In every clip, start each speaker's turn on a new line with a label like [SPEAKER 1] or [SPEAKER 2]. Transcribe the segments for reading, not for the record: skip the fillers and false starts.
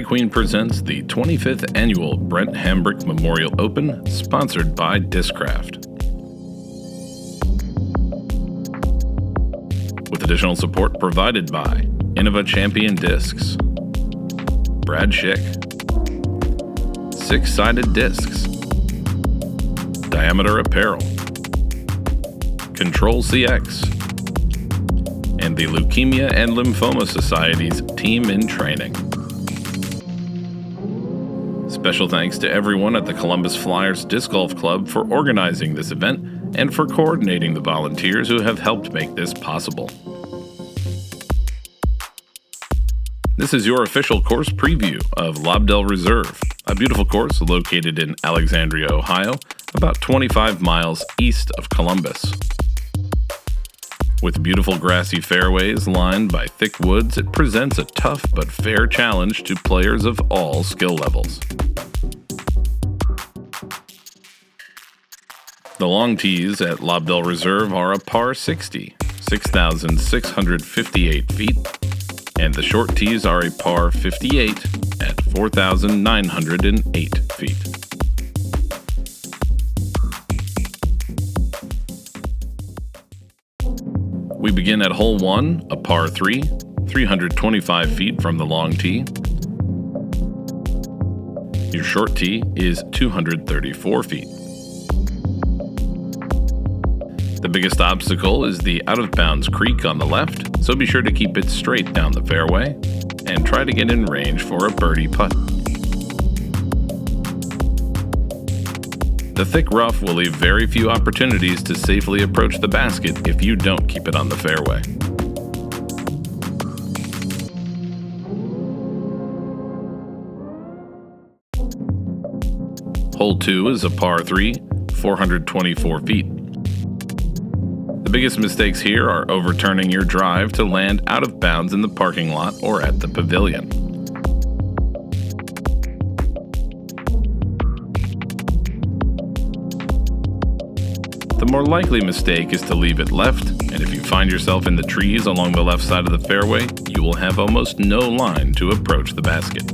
[SPEAKER 1] Queen presents the 25th Annual Brent Hambrick Memorial Open, sponsored by Discraft. With additional support provided by Innova Champion Discs, Brad Schick, Six-Sided Discs, Diameter Apparel, Control CX, and the Leukemia and Lymphoma Society's Team in Training. Special thanks to everyone at the Columbus Flyers Disc Golf Club for organizing this event and for coordinating the volunteers who have helped make this possible. This is your official course preview of Lobdell Reserve, a beautiful course located in Alexandria, Ohio, about 25 miles east of Columbus. With beautiful grassy fairways lined by thick woods, it presents a tough but fair challenge to players of all skill levels. The long tees at Lobdell Reserve are a par 60, 6,658 feet, and the short tees are a par 58 at 4,908 feet. We begin at hole 1, a par 3, 325 feet from the long tee. Your short tee is 234 feet. The biggest obstacle is the out-of-bounds creek on the left, so be sure to keep it straight down the fairway and try to get in range for a birdie putt. The thick rough will leave very few opportunities to safely approach the basket if you don't keep it on the fairway. Hole 2 is a par 3, 424 feet. The biggest mistakes here are overturning your drive to land out of bounds in the parking lot or at the pavilion. The more likely mistake is to leave it left, and if you find yourself in the trees along the left side of the fairway, you will have almost no line to approach the basket.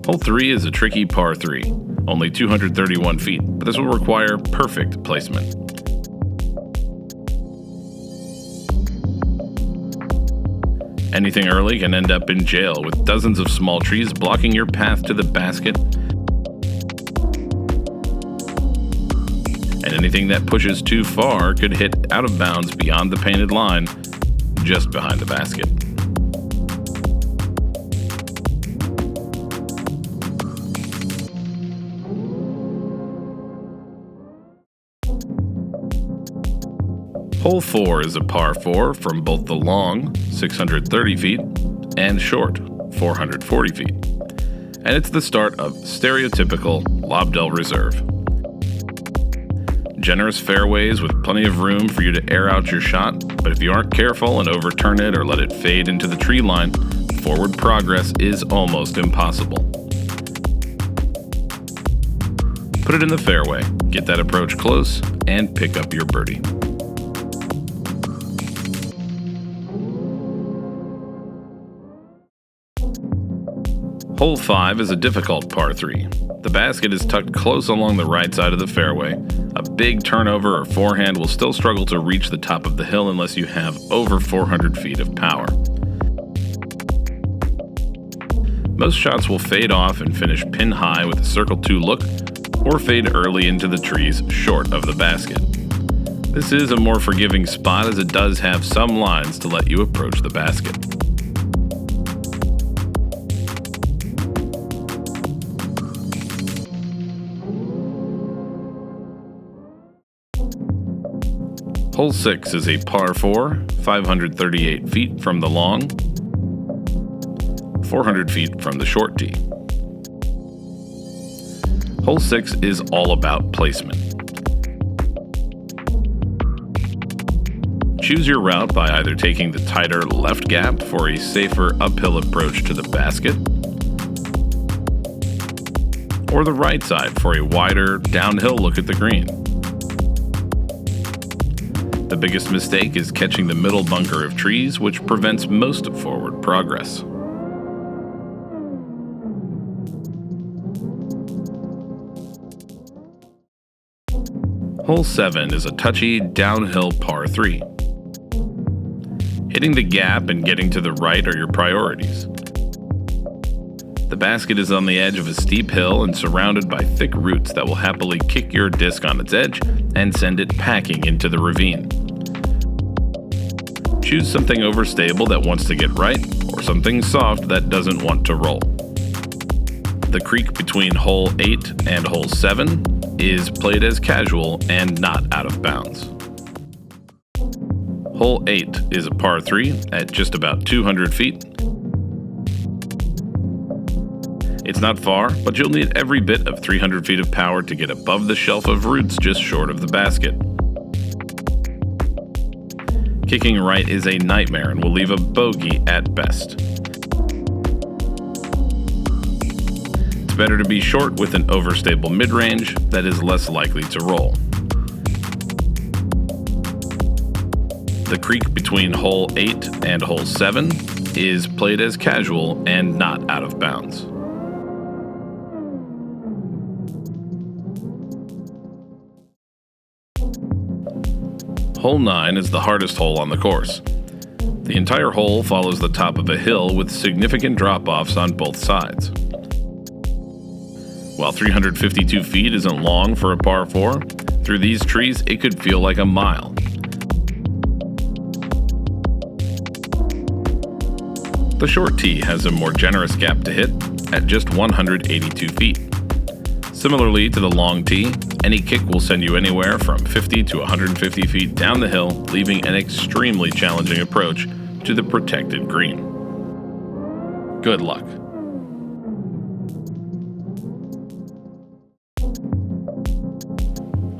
[SPEAKER 1] Hole 3 is a tricky par 3, only 231 feet, but this will require perfect placement. Anything early can end up in jail with dozens of small trees blocking your path to the basket, and anything that pushes too far could hit out of bounds beyond the painted line, just behind the basket. Hole 4 is a par 4 from both the long, 630 feet, and short, 440 feet. And it's the start of stereotypical Lobdell Reserve. Generous fairways with plenty of room for you to air out your shot, but if you aren't careful and overturn it or let it fade into the tree line, forward progress is almost impossible. Put it in the fairway, get that approach close, and pick up your birdie. Hole 5 is a difficult par 3. The basket is tucked close along the right side of the fairway. A big turnover or forehand will still struggle to reach the top of the hill unless you have over 400 feet of power. Most shots will fade off and finish pin high with a circle 2 look, or fade early into the trees short of the basket. This is a more forgiving spot as it does have some lines to let you approach the basket. Hole 6 is a par 4, 538 feet from the long, 400 feet from the short tee. Hole 6 is all about placement. Choose your route by either taking the tighter left gap for a safer uphill approach to the basket, or the right side for a wider downhill look at the green. The biggest mistake is catching the middle bunker of trees, which prevents most forward progress. Hole 7 is a touchy downhill par 3. Hitting the gap and getting to the right are your priorities. The basket is on the edge of a steep hill and surrounded by thick roots that will happily kick your disc on its edge and send it packing into the ravine. Choose something overstable that wants to get right, or something soft that doesn't want to roll. The creek between hole 8 and hole 7 is played as casual and not out of bounds. Hole 8 is a par 3 at just about 200 feet. It's not far, but you'll need every bit of 300 feet of power to get above the shelf of roots just short of the basket. Kicking right is a nightmare and will leave a bogey at best. It's better to be short with an overstable mid-range that is less likely to roll. The creek between hole 8 and hole 7 is played as casual and not out of bounds. Hole 9 is the hardest hole on the course. The entire hole follows the top of a hill with significant drop-offs on both sides. While 352 feet isn't long for a par 4, through these trees it could feel like a mile. The short tee has a more generous gap to hit at just 182 feet. Similarly to the long tee, any kick will send you anywhere from 50 to 150 feet down the hill, leaving an extremely challenging approach to the protected green. Good luck.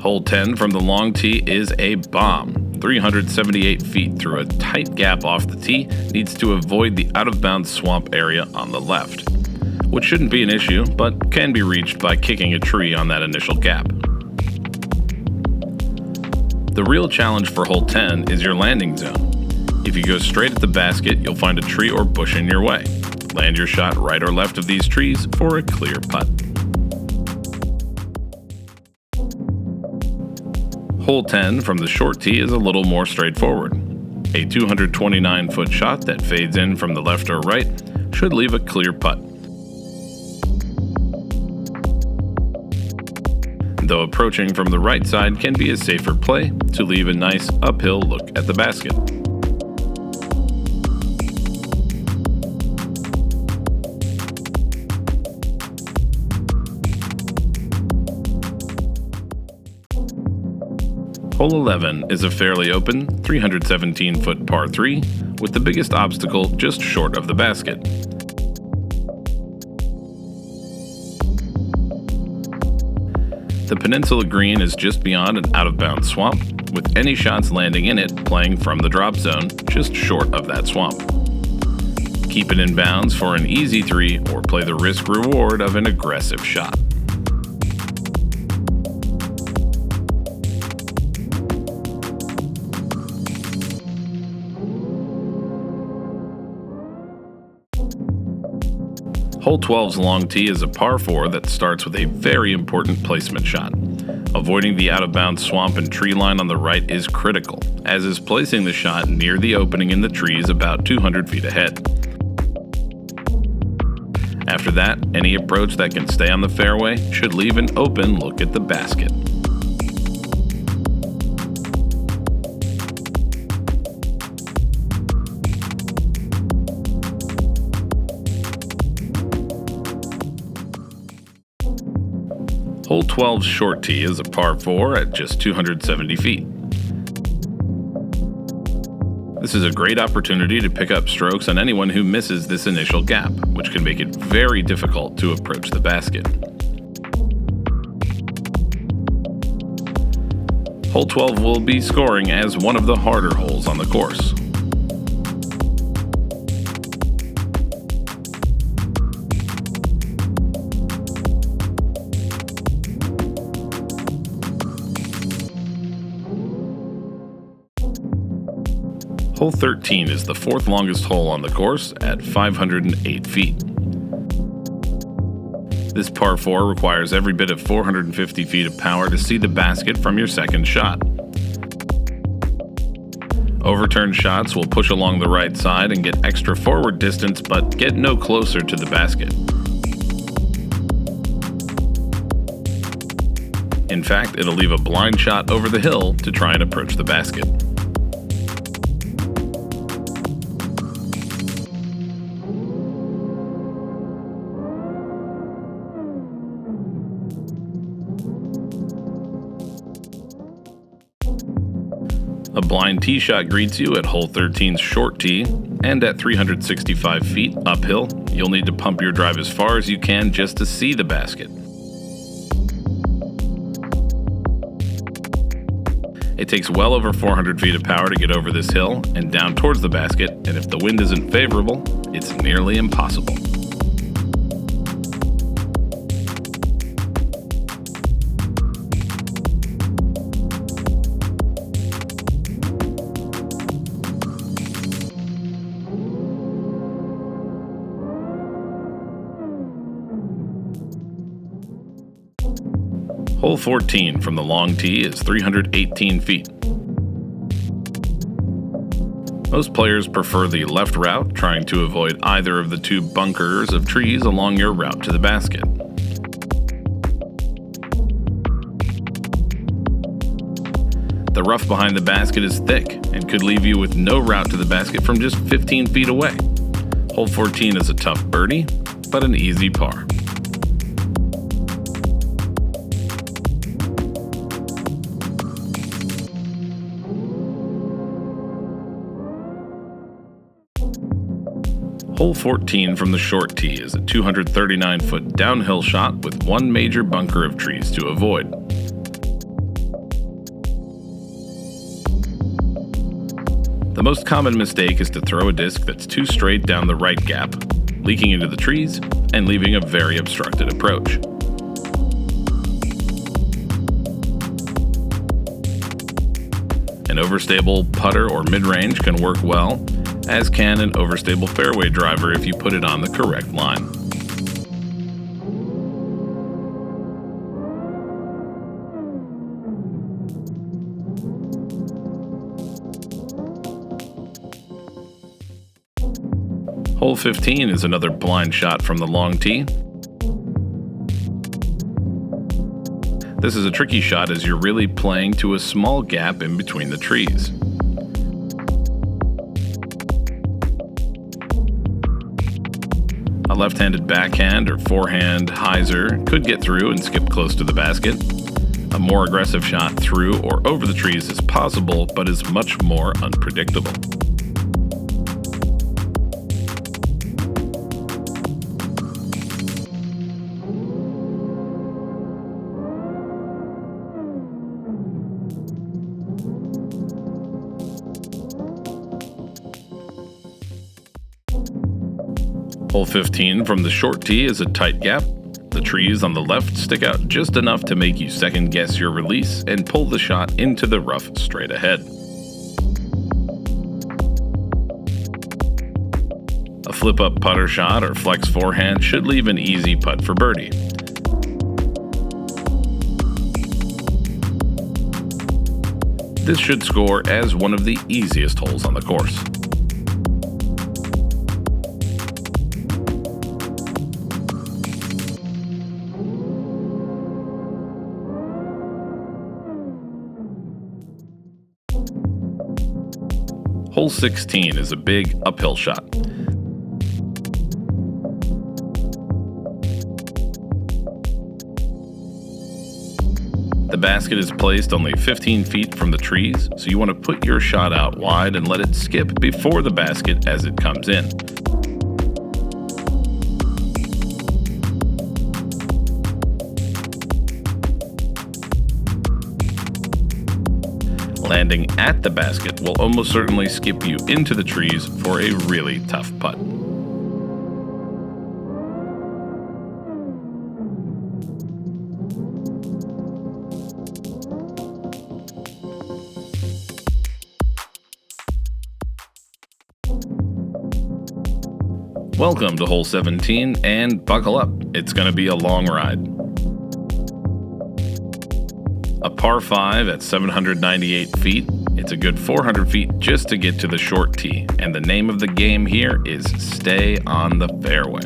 [SPEAKER 1] Hole 10 from the long tee is a bomb. 378 feet through a tight gap off the tee needs to avoid the out-of-bounds swamp area on the left, which shouldn't be an issue, but can be reached by kicking a tree on that initial gap. The real challenge for hole 10 is your landing zone. If you go straight at the basket, you'll find a tree or bush in your way. Land your shot right or left of these trees for a clear putt. Hole 10 from the short tee is a little more straightforward. A 229-foot shot that fades in from the left or right should leave a clear putt. Though approaching from the right side can be a safer play to leave a nice uphill look at the basket. Hole 11 is a fairly open, 317-foot par 3 with the biggest obstacle just short of the basket. The peninsula green is just beyond an out-of-bounds swamp, with any shots landing in it playing from the drop zone just short of that swamp. Keep it in bounds for an easy 3 or play the risk-reward of an aggressive shot. Hole 12's long tee is a par 4 that starts with a very important placement shot. Avoiding the out-of-bounds swamp and tree line on the right is critical, as is placing the shot near the opening in the trees about 200 feet ahead. After that, any approach that can stay on the fairway should leave an open look at the basket. Hole 12's short tee is a par 4 at just 270 feet. This is a great opportunity to pick up strokes on anyone who misses this initial gap, which can make it very difficult to approach the basket. Hole 12 will be scoring as one of the harder holes on the course. Hole 13 is the fourth longest hole on the course at 508 feet. This par 4 requires every bit of 450 feet of power to see the basket from your second shot. Overturned shots will push along the right side and get extra forward distance, but get no closer to the basket. In fact, it'll leave a blind shot over the hill to try and approach the basket. A blind tee shot greets you at hole 13's short tee, and at 365 feet uphill, you'll need to pump your drive as far as you can just to see the basket. It takes well over 400 feet of power to get over this hill and down towards the basket, and if the wind isn't favorable, it's nearly impossible. Hole 14 from the long tee is 318 feet. Most players prefer the left route, trying to avoid either of the two bunkers of trees along your route to the basket. The rough behind the basket is thick and could leave you with no route to the basket from just 15 feet away. Hole 14 is a tough birdie, but an easy par. Hole 14 from the short tee is a 239-foot downhill shot with one major bunker of trees to avoid. The most common mistake is to throw a disc that's too straight down the right gap, leaking into the trees and leaving a very obstructed approach. An overstable putter or mid-range can work well, as can an overstable fairway driver if you put it on the correct line. Hole 15 is another blind shot from the long tee. This is a tricky shot as you're really playing to a small gap in between the trees. A left-handed backhand or forehand hyzer could get through and skip close to the basket. A more aggressive shot through or over the trees is possible, but is much more unpredictable. Hole 15 from the short tee is a tight gap. The trees on the left stick out just enough to make you second guess your release and pull the shot into the rough straight ahead. A flip-up putter shot or flex forehand should leave an easy putt for birdie. This should score as one of the easiest holes on the course. Hole 16 is a big uphill shot. The basket is placed only 15 feet from the trees, so you want to put your shot out wide and let it skip before the basket as it comes in. Landing at the basket will almost certainly skip you into the trees for a really tough putt. Welcome to hole 17, and buckle up, it's going to be a long ride. A par 5 at 798 feet, it's a good 400 feet just to get to the short tee, and the name of the game here is stay on the fairway.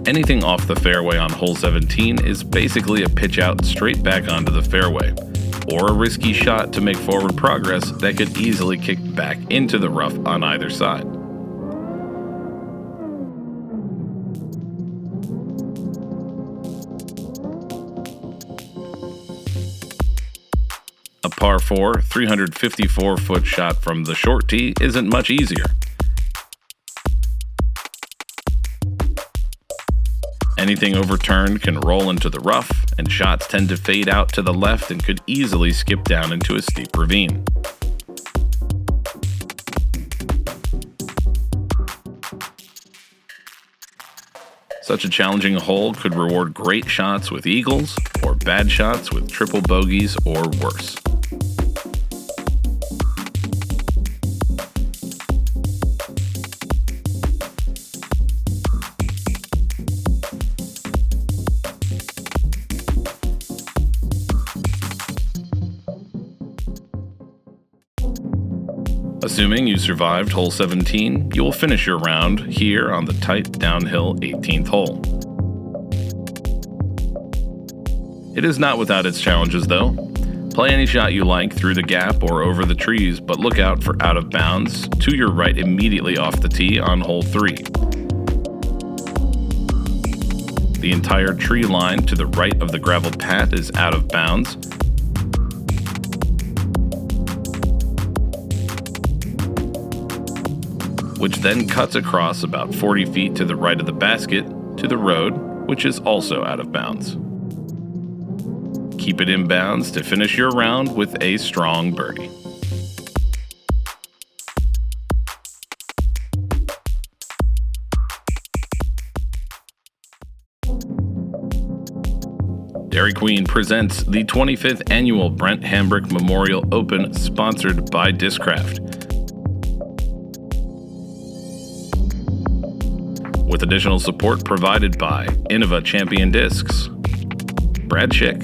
[SPEAKER 1] Anything off the fairway on hole 17 is basically a pitch out straight back onto the fairway, or a risky shot to make forward progress that could easily kick back into the rough on either side. A par 4, 354-foot shot from the short tee isn't much easier. Anything overturned can roll into the rough, and shots tend to fade out to the left and could easily skip down into a steep ravine. Such a challenging hole could reward great shots with eagles, or bad shots with triple bogeys or worse. Assuming you survived hole 17, you will finish your round here on the tight downhill 18th hole. It is not without its challenges though. Play any shot you like through the gap or over the trees, but look out for out of bounds to your right immediately off the tee on hole 3. The entire tree line to the right of the gravel path is out of bounds, which then cuts across about 40 feet to the right of the basket to the road, which is also out of bounds. Keep it in bounds to finish your round with a strong birdie. Dairy Queen presents the 25th annual Brent Hambrick Memorial Open, sponsored by Discraft, with additional support provided by Innova Champion Discs, Brad Schick,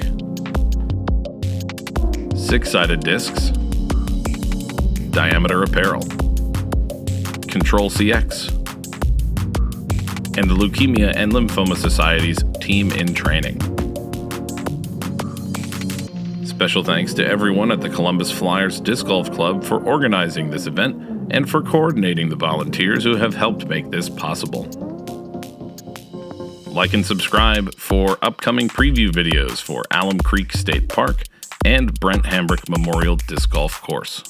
[SPEAKER 1] Six-Sided Discs, Diameter Apparel, Control CX, and the Leukemia and Lymphoma Society's Team in Training. Special thanks to everyone at the Columbus Flyers Disc Golf Club for organizing this event and for coordinating the volunteers who have helped make this possible. Like and subscribe for upcoming preview videos for Alum Creek State Park and Brent Hambrick Memorial Disc Golf Course.